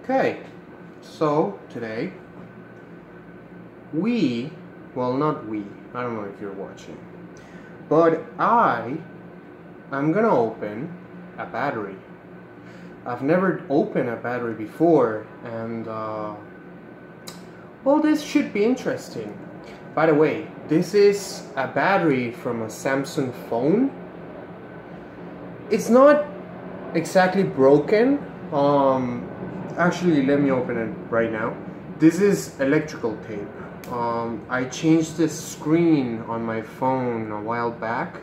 Okay, so today well, not we, I don't know if you're watching, but I'm gonna open a battery. I've never opened a battery before, and well, this should be interesting. By the way, this is a battery from a Samsung phone. It's not exactly broken. Actually, let me open it right now. This is electrical tape. I changed the screen on my phone a while back,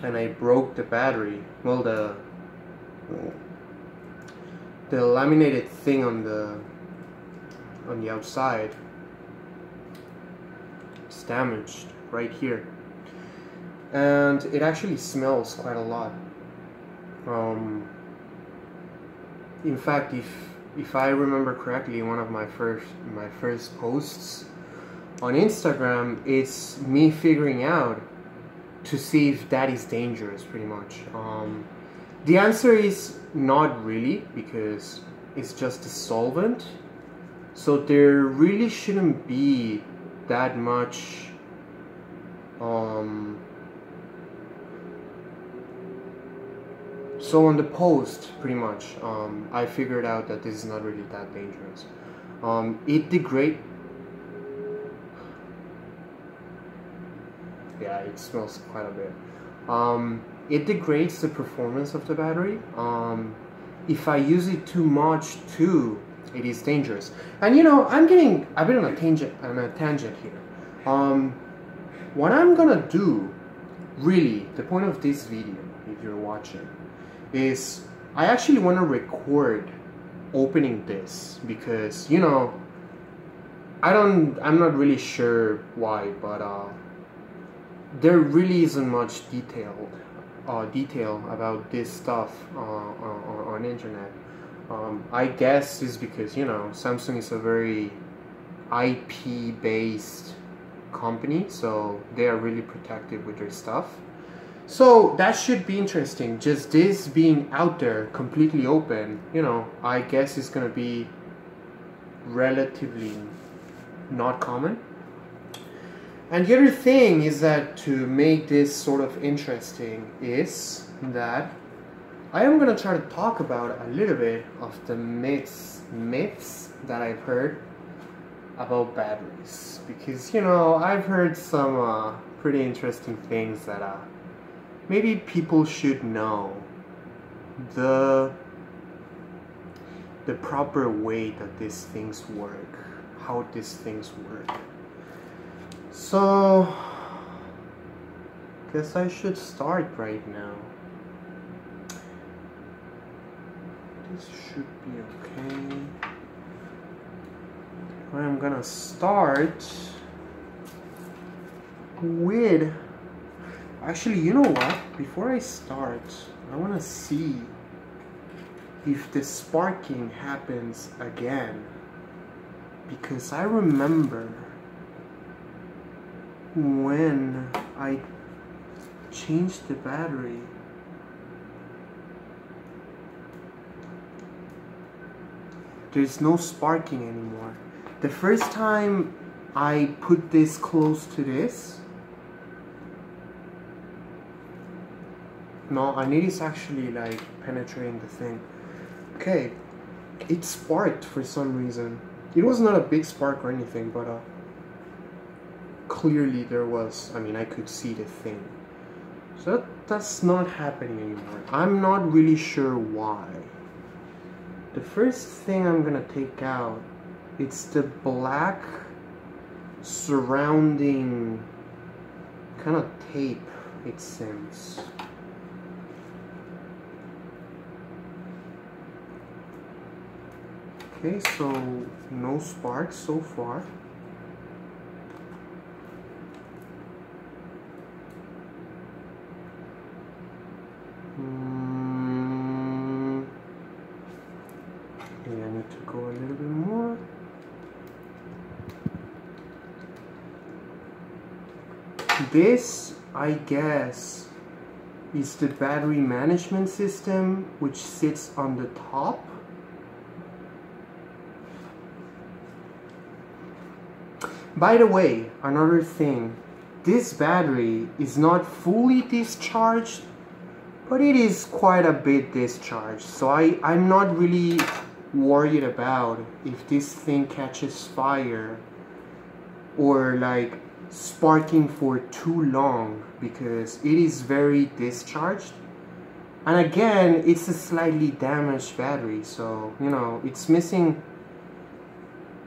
and I broke the battery. Well, the laminated thing on the outside is damaged right here, and it actually smells quite a lot. In fact, if I remember correctly, one of my first posts on Instagram, it's me figuring out to see if that is dangerous, pretty much. The answer is not really, because it's just a solvent, so there really shouldn't be that much so on the post, pretty much, I figured out that this is not really that dangerous. It degrades. Yeah, it smells quite a bit. It degrades the performance of the battery. If I use it too much too, it is dangerous. And you know, I've been on a tangent here. What I'm gonna do, really, the point of this video, if you're watching, is I actually want to record opening this, because you know, I'm not really sure why, but there really isn't much detail about this stuff on internet. I guess it's because, you know, Samsung is a very IP based company, so they are really protective with their stuff. So that should be interesting. Just this being out there completely open, you know, I guess it's gonna be relatively not common. And the other thing is that, to make this sort of interesting, is that I am gonna try to talk about a little bit of the myths that I've heard about batteries, because, you know, I've heard some pretty interesting things that maybe people should know the proper way that these things work, how these things work. So, guess I should start right now. This should be okay. I'm gonna start with, actually, you know what? Before I start, I want to see if the sparking happens again, because I remember when I changed the battery, there's no sparking anymore. The first time I put this close to this, no, and it is actually like penetrating the thing. Okay, it sparked for some reason. It was not a big spark or anything, but clearly there was. I mean, I could see the thing. So that's not happening anymore. I'm not really sure why. The first thing I'm gonna take out, it's the black surrounding kind of tape, it seems. Okay, so no sparks so far. Okay, I need to go a little bit more. This, I guess, is the battery management system, which sits on the top. By the way, another thing, this battery is not fully discharged, but it is quite a bit discharged. So I'm not really worried about if this thing catches fire or like sparking for too long, because it is very discharged. And again, it's a slightly damaged battery, so you know, it's missing.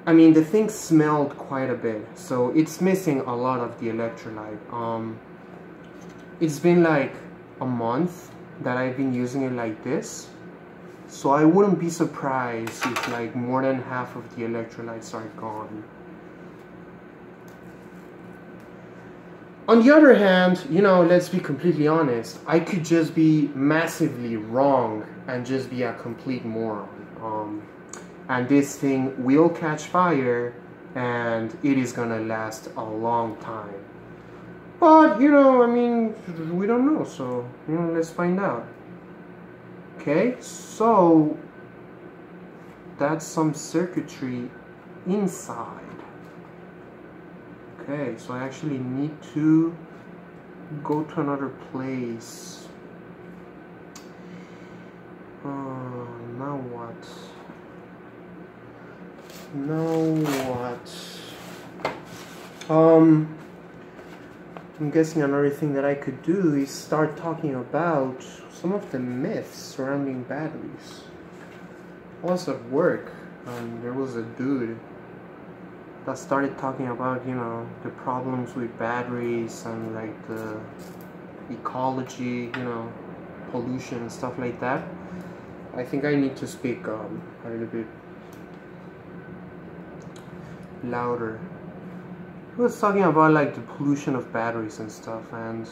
I mean, the thing smelled quite a bit, so it's missing a lot of the electrolyte. It's been like a month that I've been using it like this, so I wouldn't be surprised if like more than half of the electrolytes are gone. On the other hand, you know, let's be completely honest, I could just be massively wrong and just be a complete moron. And this thing will catch fire and it is gonna last a long time. But, you know, I mean, we don't know, so, you know, let's find out. Okay, so that's some circuitry inside. Okay, so I actually need to go to another place. Now what? I'm guessing another thing that I could do is start talking about some of the myths surrounding batteries. I was at work and there was a dude that started talking about, you know, the problems with batteries and like the ecology, you know, pollution and stuff like that. I think I need to speak a little bit louder. He was talking about like the pollution of batteries and stuff, and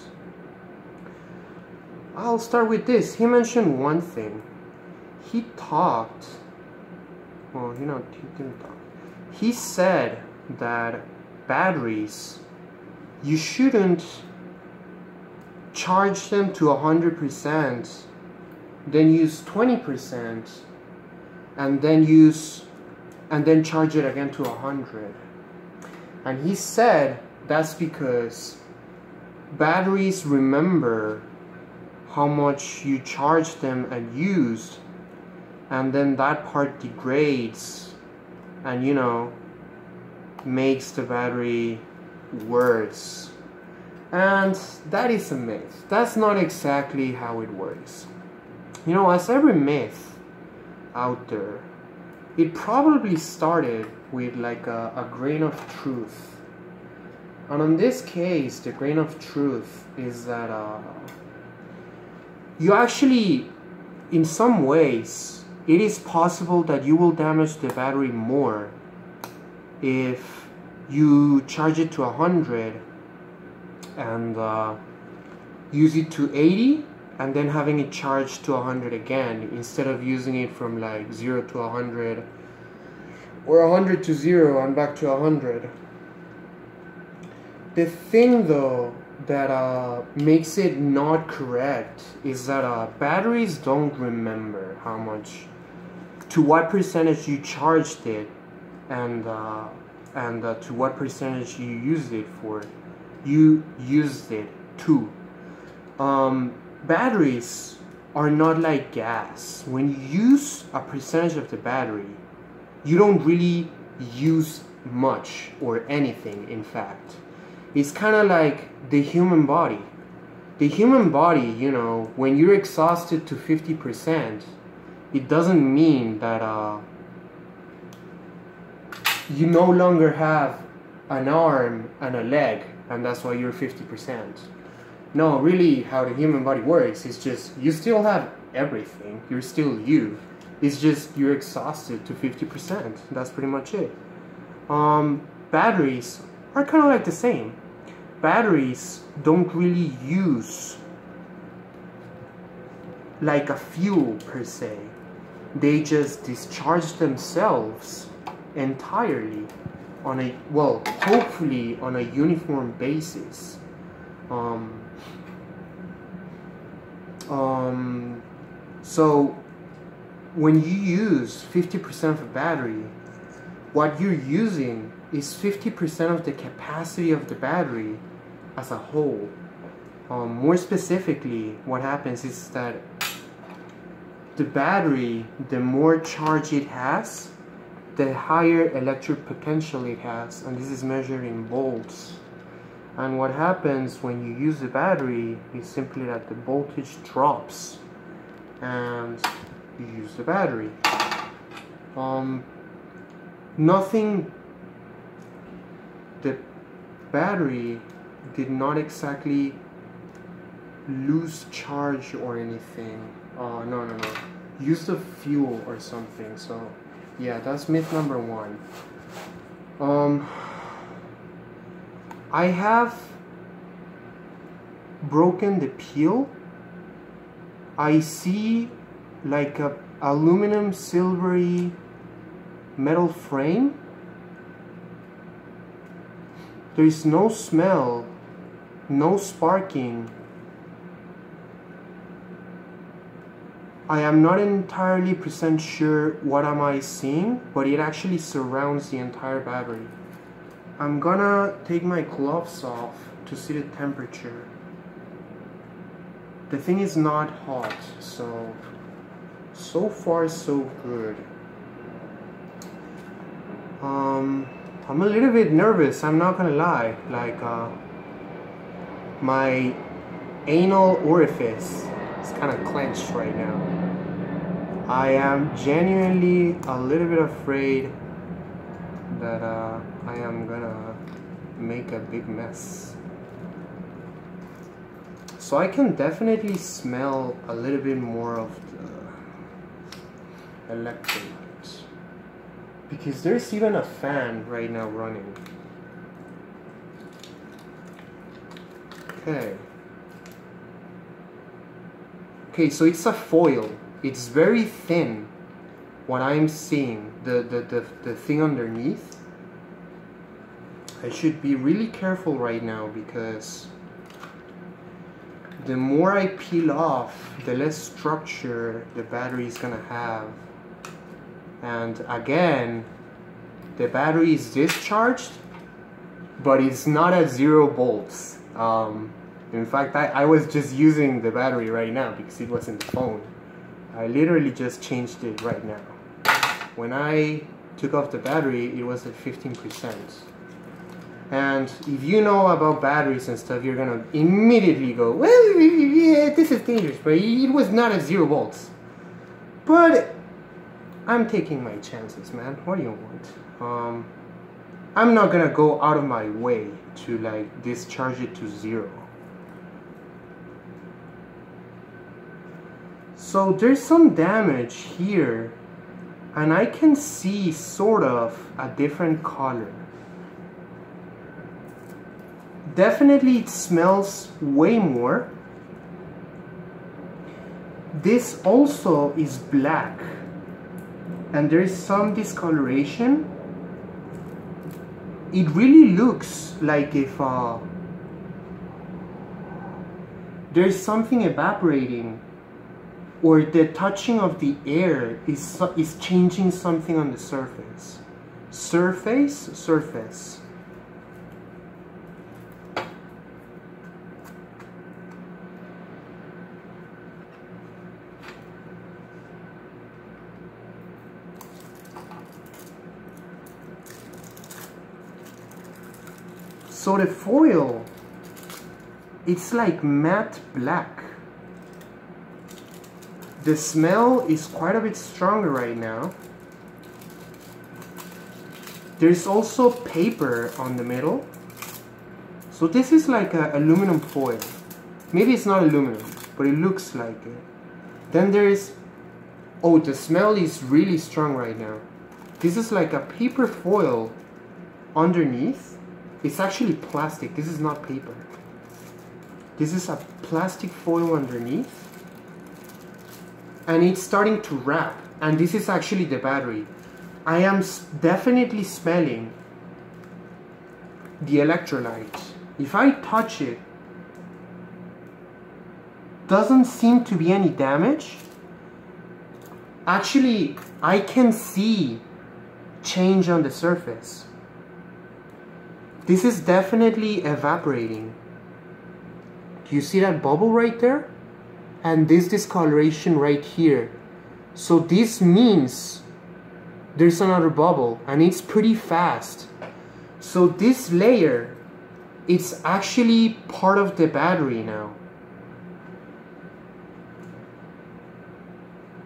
I'll start with this. He mentioned one thing. He talked, well, you know, he didn't talk. He said that batteries, you shouldn't charge them to 100%, then use 20%, and then charge it again to 100. And he said that's because batteries remember how much you charged them and used, and then that part degrades and, you know, makes the battery worse. And that is a myth. That's not exactly how it works. You know, as every myth out there, it probably started with like a grain of truth. And in this case, the grain of truth is that you actually, in some ways, it is possible that you will damage the battery more if you charge it to 100 and use it to 80 and then having it charged to 100 again, instead of using it from like 0 to 100 or 100 to 0 and back to 100. The thing though that makes it not correct is that batteries don't remember how much, to what percentage you charged it, and to what percentage you used it for. You used it to. Batteries are not like gas. When you use a percentage of the battery, you don't really use much or anything, in fact. It's kind of like the human body. The human body, you know, when you're exhausted to 50%, it doesn't mean that you no longer have an arm and a leg, and that's why you're 50%. No, really, how the human body works is just, you still have everything. You're still you. It's just you're exhausted to 50%. That's pretty much it. Batteries are kind of like the same. Batteries don't really use like a fuel per se. They just discharge themselves entirely on a, well, hopefully on a uniform basis. So when you use 50% of a battery, what you're using is 50% of the capacity of the battery as a whole. More specifically, what happens is that the battery, the more charge it has, the higher electric potential it has, and this is measured in volts. And what happens when you use the battery is simply that the voltage drops and you use the battery. The battery did not exactly lose charge or anything. No. Use the fuel or something. So yeah, that's myth number one. I have broken the peel. I see like a aluminum silvery metal frame. There is no smell, no sparking. I am not entirely % sure what am I seeing, but it actually surrounds the entire battery. I'm gonna take my gloves off to see the temperature. The thing is not hot, so far so good. I'm a little bit nervous, I'm not gonna lie. Like, my anal orifice is kind of clenched right now. I am genuinely a little bit afraid that I am gonna make a big mess. So I can definitely smell a little bit more of the electrolyte. Because there's even a fan right now running. Okay, so it's a foil. It's very thin. What I'm seeing, the thing underneath. I should be really careful right now because the more I peel off, the less structure the battery is gonna have. And again, the battery is discharged, but it's not at 0 volts. In fact, I was just using the battery right now because it was in the phone. I literally just changed it right now. When I took off the battery, it was at 15%. And if you know about batteries and stuff, you're gonna immediately go, well, yeah, this is dangerous, but it was not at 0 volts. But I'm taking my chances, man. What do you want? I'm not gonna go out of my way to like discharge it to 0. So there's some damage here, and I can see sort of a different color. Definitely it smells way more. This also is black, and there is some discoloration. It really looks like if there's something evaporating, or the touching of the air is changing something on the surface. Surface. So the foil, it's like matte black. The smell is quite a bit stronger right now. There's also paper on the middle. So this is like an aluminum foil. Maybe it's not aluminum, but it looks like it. Then there is, oh, the smell is really strong right now. This is like a paper foil underneath. It's actually plastic. This is not paper. This is a plastic foil underneath. And it's starting to wrap. And this is actually the battery. I am definitely smelling the electrolyte. If I touch it, doesn't seem to be any damage. Actually, I can see change on the surface. This is definitely evaporating. Do you see that bubble right there? And this discoloration right here. So this means there's another bubble, and it's pretty fast. So this layer, it's actually part of the battery now.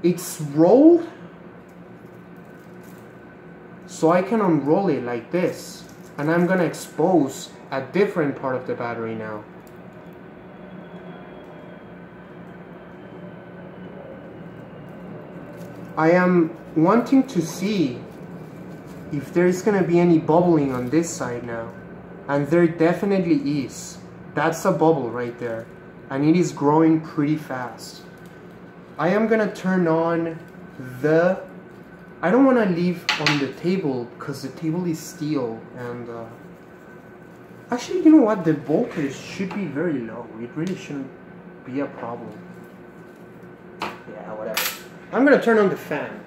It's rolled, so I can unroll it like this, and I'm gonna expose a different part of the battery now. I am wanting to see if there is gonna be any bubbling on this side now, and there definitely is. That's a bubble right there, and it is growing pretty fast. I am gonna turn on the, I don't want to leave on the table because the table is steel, and actually, you know what, the voltage should be very low. It really shouldn't be a problem. Yeah, whatever. I'm gonna turn on the fan.